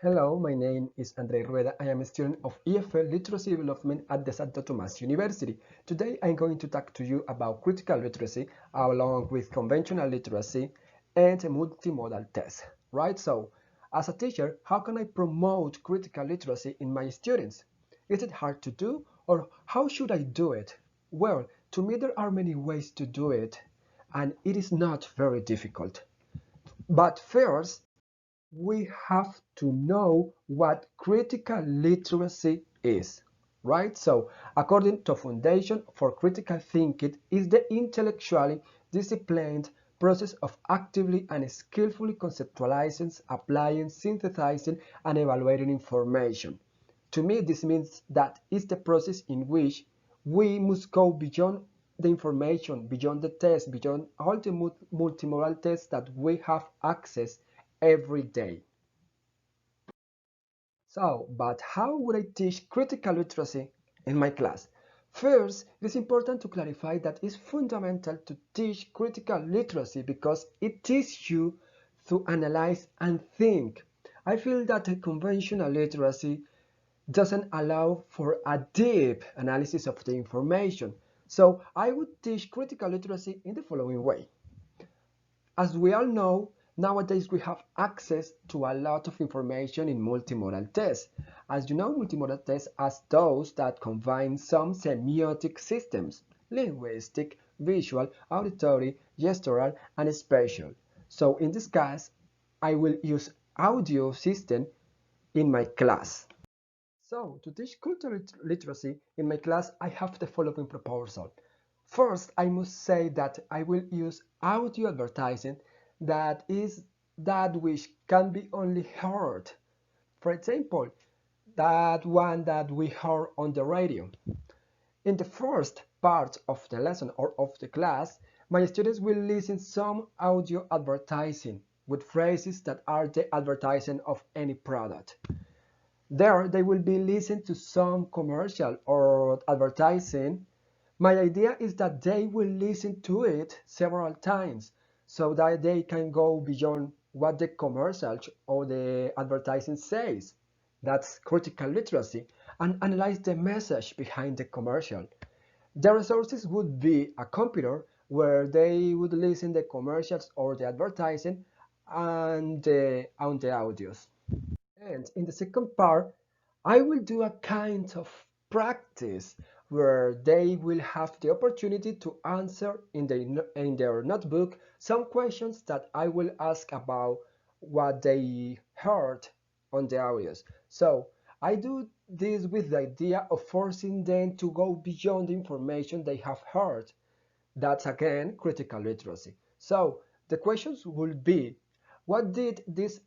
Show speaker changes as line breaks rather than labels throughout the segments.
Hello, my name is Andrei Rueda. I am a student of EFL Literacy Development at the Santo Tomas University. Today I'm going to talk to you about critical literacy along with conventional literacy and multimodal tests. Right? So, as a teacher, how can I promote critical literacy in my students? Is it hard to do or how should I do it? Well, to me there are many ways to do it and it is not very difficult. But first, we have to know what critical literacy is, right? So, according to Foundation for Critical Thinking, is the intellectually disciplined process of actively and skillfully conceptualizing, applying, synthesizing, and evaluating information. To me, this means that it's the process in which we must go beyond the information, beyond the test, beyond all the multimodal tests that we have access every day. So, but how would I teach critical literacy in my class? First, it is important to clarify that it's fundamental to teach critical literacy because it teaches you to analyze and think. I feel that a conventional literacy doesn't allow for a deep analysis of the information. So I would teach critical literacy in the following way. As we all know, nowadays we have access to a lot of information in multimodal tests. As you know, multimodal tests are those that combine some semiotic systems, linguistic, visual, auditory, gestural, and spatial. So in this case, I will use audio system in my class. So, to teach cultural literacy in my class, I have the following proposal. First, I must say that I will use audio advertising that is that which can be only heard. For example, that one that we heard on the radio. In the first part of the lesson or of the class, my students will listen some audio advertising with phrases that are the advertising of any product. There, they will be listening to some commercial or advertising. My idea is that they will listen to it several times so that they can go beyond what the commercial or the advertising says. That's critical literacy and analyze the message behind the commercial. The resources would be a computer where they would listen the commercials or the advertising and on the audios. And in the second part, I will do a kind of practice where they will have the opportunity to answer in their notebook some questions that I will ask about what they heard on the audios. So I do this with the idea of forcing them to go beyond the information they have heard. That's again critical literacy. So the questions will be, what did this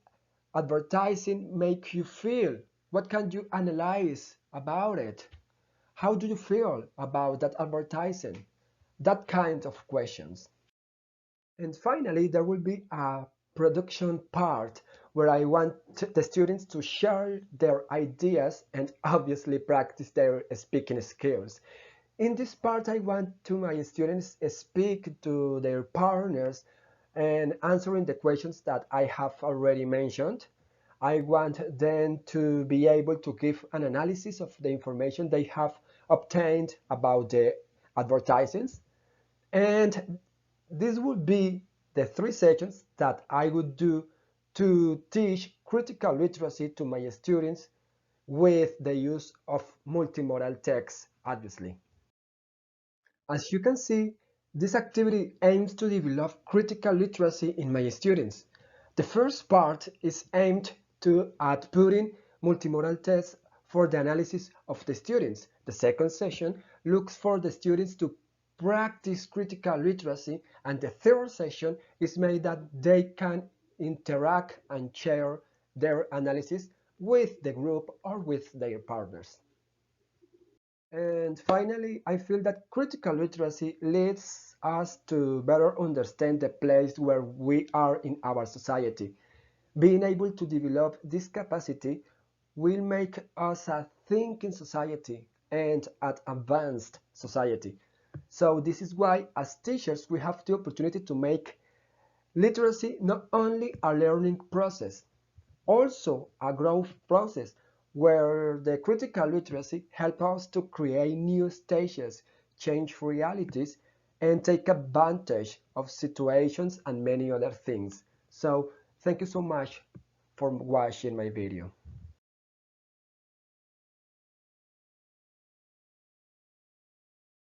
advertising make you feel? What can you analyze about it? How do you feel about that advertising? That kind of questions. And finally, there will be a production part where I want the students to share their ideas and obviously practice their speaking skills. In this part, I want to my students speak to their partners and answering the questions that I have already mentioned. I want them to be able to give an analysis of the information they have obtained about the advertisements. And this would be the three sessions that I would do to teach critical literacy to my students with the use of multimodal text, obviously. As you can see, this activity aims to develop critical literacy in my students. The first part is aimed at putting multimodal tests for the analysis of the students. The second session looks for the students to practice critical literacy, and the third session is made that they can interact and share their analysis with the group or with their partners. And finally, I feel that critical literacy leads us to better understand the place where we are in our society. Being able to develop this capacity will make us a thinking society and an advanced society. So this is why, as teachers, we have the opportunity to make literacy not only a learning process, also a growth process where the critical literacy helps us to create new stages, change realities, and take advantage of situations and many other things. So thank you so much for watching my video.